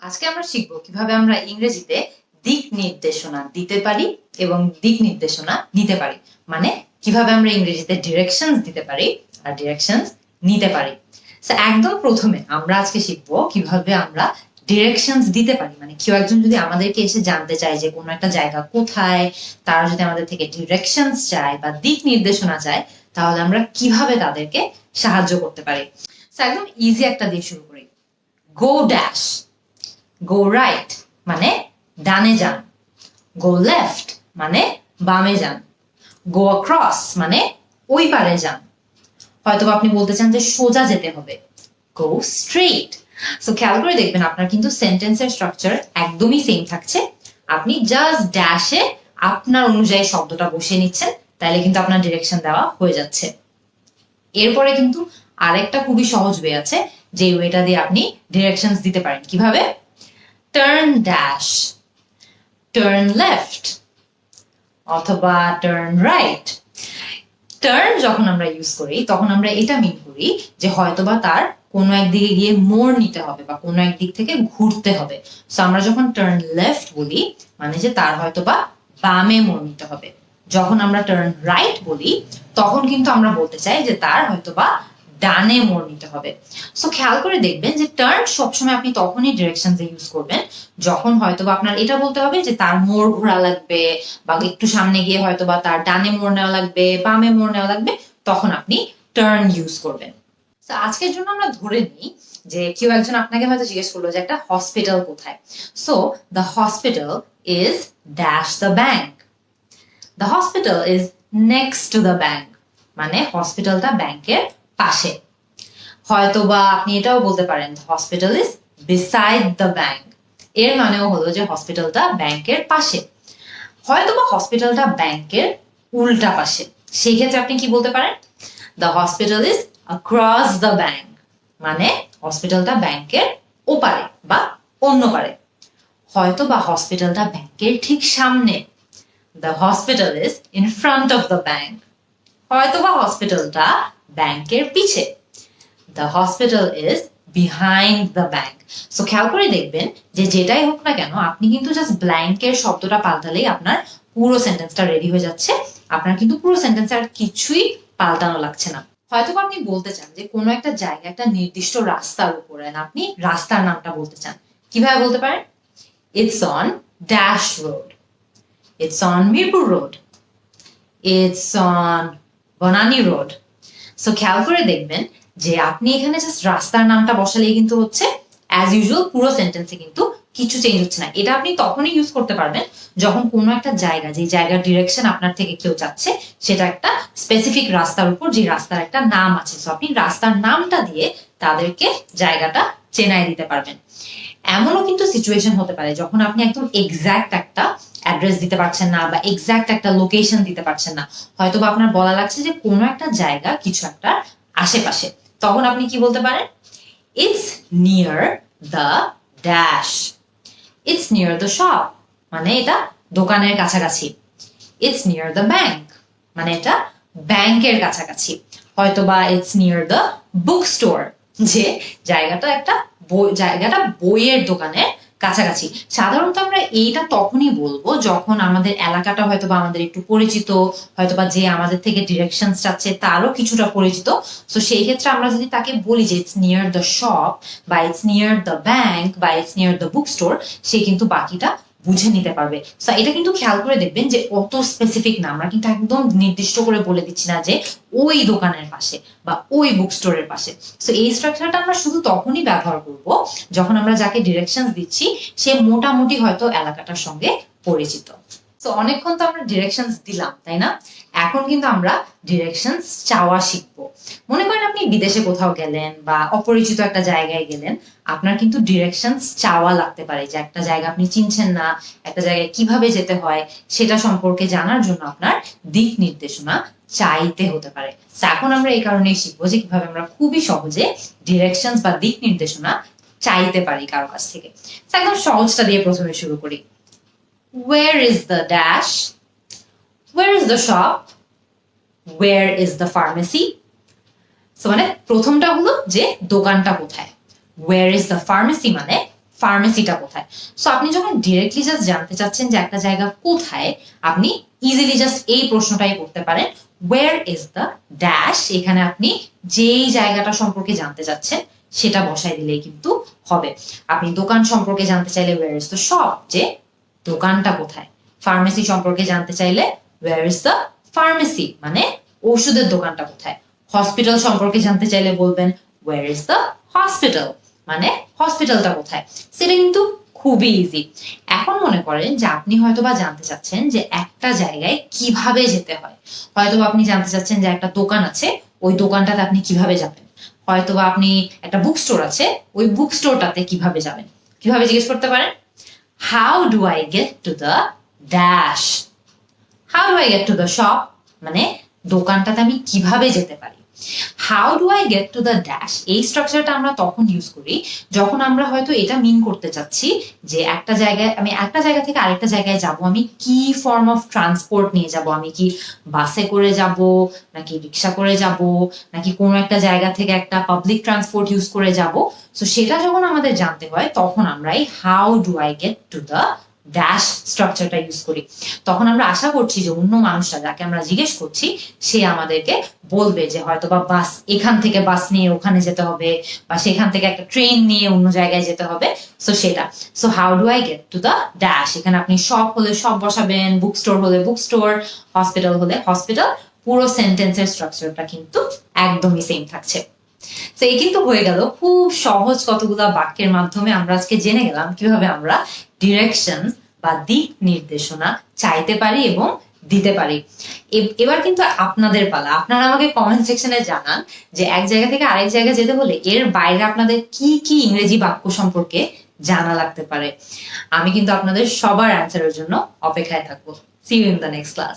আজকে আমরা শিখবো কিভাবে আমরা ইংরেজিতে দিক নির্দেশনা দিতে পারি এবং দিক নির্দেশনা নিতে পারি। মানে কিভাবে আমরা ইংরেজিতে ডিরেকশনস দিতে পারি আর ডিরেকশনস নিতে পারি। একদম প্রথমে আমরা আজকে শিখবো কিভাবে আমরা ডিরেকশনস দিতে পারি। মানে কেউ একজন যদি আমাদেরকে এসে জানতে চায় যে কোনো একটা জায়গা কোথায়, তারা যদি আমাদের থেকে ডিরেকশনস চায় বা দিক নির্দেশনা চায়, তাহলে আমরা কিভাবে তাদেরকে সাহায্য করতে পারি। একদম ইজি একটা দিয়ে শুরু করি। গো ড্যাশ, গো রাইট মানে ডানে যান, গো লেফট মানে বামে যান, গো অ্যাক্রস মানে ওই পারে যান। হয়তো আপনি বলতে চান যে সোজা যেতে হবে, গো স্ট্রেট। সো খেয়াল করে দেখবেন আপনার কিন্তু সেন্টেন্সের স্ট্রাকচার একদমই সেম থাকছে। আপনি জাস্ট ড্যাশে আপনার অনুযায়ী শব্দটা বসিয়ে নিচ্ছেন, তাহলে কিন্তু আপনার ডিরেকশন দেওয়া হয়ে যাচ্ছে। এরপরে কিন্তু আরেকটা খুবই সহজ ওয়ে আছে, যে ওয়েটা দিয়ে আপনি ডিরেকশনস দিতে পারেন। কিভাবে? টার্ন ড্যাশ, টার্ন লেফট অথবা টার্ন রাইট। টার্ন যখন আমরা ইউজ করি তখন আমরা এটা মিন করি যে হয়তোবা তার কোনো একদিকে গিয়ে মোড় নিতে হবে বা কোনো একদিক থেকে ঘুরতে হবে। সো আমরা যখন টার্ন লেফট বলি মানে যে তার হয়তোবা বামে মোড় নিতে হবে। যখন আমরা টার্ন রাইট বলি তখন কিন্তু আমরা বলতে চাই যে তার হয়তোবা ডানে মোড় নিতে হবে। সো খেয়াল করে দেখবেন যে টার্ন সবসময় আপনি তখনই ডিরেকশন ইউজ করবেন যখন হয়তোবা আপনার এটা বলতে হবে যে তার মোড় ঘোরা লাগবে বা একটু সামনে গিয়ে হয়তোবা তার ডানে মোড় নেওয়া লাগবে, বামে মোড় নেওয়া লাগবে, তখন আপনি টার্ন ইউজ করবেন। আজকের জন্য আমরা ধরে নিই যে কেউ একজন আপনাকে হয়তো জিজ্ঞেস করলো যে একটা হসপিটাল কোথায়। So the hospital is dash the bank, the hospital is next to the bank মানে হসপিটালটা ব্যাংকের পাশে। হয়তোবা আপনি এটাও বলতে পারেন hospital is beside the bank, এর মানেও হলো যে হসপিটালটা ব্যাংকের পাশে। হয়তোবা হসপিটালটা ব্যাংকের উল্টা পাশে, সেই ক্ষেত্রে আপনি কি বলতে পারেন? The hospital is across the bank মানে হসপিটালটা ব্যাংকের ওপারে বা অন্য পারে। হয়তোবা হসপিটালটা ব্যাংকের ঠিক সামনে, the hospital is in front of the bank. হয়তোবা হসপিটালটা ব্যাংকের পিছে, the hospital is behind the bank. So খেয়াল করে দেখবেন যে যেটাই হোক না কেন আপনি কিন্তু জাস্ট ব্ল্যাঙ্কের শব্দটা পাল্টালেই আপনার পুরো সেন্টেন্সটা রেডি হয়ে যাচ্ছে। আপনার কিন্তু পুরো সেন্টেন্সে আর কিছুই পাল্টানো লাগছে না। হয়তো আপনি বলতে চান যে কোনো একটা জায়গা একটা নির্দিষ্ট রাস্তার উপরে, আপনি রাস্তার নামটা বলতে চান। কিভাবে বলতে পারেন? It's on dash road, it's on Mirpur road, it's on Banani road. So খেয়াল করে দেখবেন যে আপনি এখানে জাস্ট রাস্তার নামটা বসালেই কিন্তু হচ্ছে, অ্যাজ ইউজুয়াল পুরো সেন্টেন্সে কিন্তু কিছু চেঞ্জ হচ্ছে না। এটা আপনি তখনই ইউজ করতে পারবেন যখন কোনো একটা জায়গা, যে জায়গার ডিরেকশন আপনার থেকে কেউ চাচ্ছে, সেটা একটা স্পেসিফিক রাস্তার উপর, যে রাস্তার একটা নাম আছে। সো আপনি রাস্তার নামটা দিয়ে তাদেরকে জায়গাটা চেনাই দিতে পারবেন। এমনও কিন্তু সিচুয়েশন হতে পারে যখন আপনি একদম এক্সাক্ট একটা অ্যাড্রেস দিতে পারছেন না বা এক্সাক্ট একটা লোকেশন দিতে পারছেন না। হয়তো বা আপনার বলা লাগছে যে কোনো একটা জায়গা কিছু একটা আশেপাশে, তখন আপনি কি বলতে পারেন? It's near the dash, it's near the shop মানে এটা দোকানের কাছাকাছি, ইটস নিয়ার দ্য ব্যাংক মানে এটা ব্যাংকের কাছাকাছি। হয়তোবা it's near the book store, যে জায়গাটা বইয়ের দোকানের কাছাকাছি। সাধারণত আমরা এইটা তখনই বলবো যখন আমাদের এলাকাটা হয়তোবা আমাদের একটু পরিচিত, হয়তোবা যে আমাদের থেকে ডিরেকশন চাচ্ছে তারও কিছুটা পরিচিত। তো সেই ক্ষেত্রে আমরা যদি তাকে বলি যে ইটস নিয়ার দ্য শপ বা ইটস নিয়ার দ্য ব্যাংক বা it's near the book store, সে কিন্তু বাকিটা বুঝে নিতে পারবে। সো এটা কিন্তু খেয়াল করে দেখবেন যে অত স্পেসিফিক না, আমরা কিন্তু একদম নির্দিষ্ট করে বলে দিচ্ছি না যে ওই দোকানের পাশে বা ওই বুক স্টোরের পাশে। সো এই স্ট্রাকচারটা আমরা শুধু তখনই ব্যবহার করব যখন আমরা যাকে ডিরেকশন দিচ্ছি সে মোটামুটি হয়তো এলাকাটার সঙ্গে পরিচিত। তো অনেকক্ষণ তো আমরা ডিরেকশনস দিলাম, তাই না? এখন কিন্তু আমরা ডিরেকশনস চাওয়া শিখবো। মনে করেন আপনি বিদেশে কোথাও গেলেন বা অপরিচিত একটা জায়গায় গেলেন, আপনার কিন্তু ডিরেকশনস চাওয়া লাগতে পারে যে একটা জায়গা আপনি চিনছেন না, একটা জায়গায় কিভাবে যেতে হয় সেটা সম্পর্কে জানার জন্য আপনার দিক নির্দেশনা চাইতে হতে পারে। এখন আমরা এই কারণেই শিখবো যে কিভাবে আমরা খুবই সহজে ডিরেকশনস বা দিক নির্দেশনা চাইতে পারি কারো কাছ থেকে। একদম সহজটা দিয়ে প্রথমে শুরু করি। Where is the dash? Where is the shop? Where is the pharmacy? So মানে প্রথমটা হলো যে দোকানটা কোথায়, where is the pharmacy মানে ফার্মেসিটা কোথায়। সো আপনি যখন ডিরেক্টলি জাস্ট জানতে চাচ্ছেন যে একটা জায়গা কোথায়, আপনি ইজিলি জাস্ট এই প্রশ্নটাই করতে পারেন, ওয়্যার ইজ দ্য ড্যাশ। এখানে আপনি যেই জায়গাটা সম্পর্কে জানতে চাচ্ছেন সেটা বসাই দিলেই কিন্তু হবে। আপনি দোকান সম্পর্কে জানতে চাইলে ওয়্যার ইজ দ্য শপ, যে দোকানটা কোথায়। ফার্মেসি সম্পর্কে জানতে চাইলে ওয়্যার ইজ দ্য ফার্মেসি, মানে ওষুধের দোকানটা কোথায়। হসপিটাল সম্পর্কে জানতে চাইলে বলবেন ওয়্যার ইজ দ্য হসপিটাল, মানে হসপিটালটা কোথায়। সেটা কিন্তু খুবই ইজি। এখন মনে করেন যে আপনি হয়তোবা জানতে চাচ্ছেন যে একটা জায়গায় কিভাবে যেতে হয়। হয়তোবা আপনি জানতে চাচ্ছেন যে একটা দোকান আছে, ওই দোকানটাতে আপনি কিভাবে যাবেন। হয়তোবা আপনি একটা বুক স্টোর আছে, ওই বুক স্টোরটাতে কিভাবে যাবেন। কিভাবে জিজ্ঞেস করতে পারেন, how do I get to the dash. How do I get to the shop, মানে দোকানটাতে আমি কিভাবে যেতে পারি। How do I get to the dash, এই স্ট্রাকচারটা আমরা তখন ইউজ করি যখন আমরা হয়তো এটা মিন করতে চাচ্ছি যে একটা জায়গায়, আমি একটা জায়গা থেকে আরেকটা জায়গায় যাব, আমি কি ফর্ম অফ ট্রান্সপোর্ট নিয়ে যাব। আমি কি বাসে করে যাব, নাকি রিক্সা করে যাব, নাকি কোনো একটা জায়গা থেকে একটা পাবলিক ট্রান্সপোর্ট ইউজ করে যাব। সো সেটা যখন আমাদের জানতে হয় তখন আমরা এই how do I get to the dash স্ট্রাকচারটা ইউজ করি। তখন আমরা আশা করছি যে অন্য মানুষটা যাকে আমরা জিজ্ঞেস করছি সে আমাদেরকে বলবে যে হয়তোবা বাস, এখান থেকে বাস নিয়ে ওখানে যেতে হবে, বা সেখান থেকে একটা ট্রেন নিয়ে অন্য জায়গায় যেতে হবে। সো সেটা, so how do I get to the dash, এখানে আপনি শপ হলে শপ বসাবেন, বুক স্টোর হলে বুক স্টোর, হসপিটাল হলে হসপিটাল। পুরো সেন্টেন্সের স্ট্রাকচারটা কিন্তু একদমই সেম থাকছে। তো এই কিন্তু হয়ে গেল খুব সহজ কতগুলা বাক্যের মাধ্যমে আমরা আজকে জেনে গেলাম কিভাবে আমরা ডিরেকশন বা দিক নির্দেশনা চাইতে পারি এবং দিতে পারি। এবার কিন্তু আপনাদের পালা। আপনারা আমাকে কমেন্ট সেকশনে জানান যে এক জায়গা থেকে আরেক জায়গায় যেতে হলে এর বাইরে আপনাদের কি কি ইংরেজি বাক্য সম্পর্কে জানা লাগতে পারে। আমি কিন্তু আপনাদের সবার অ্যান্সারের জন্য অপেক্ষায় থাকবো। See you in the next class.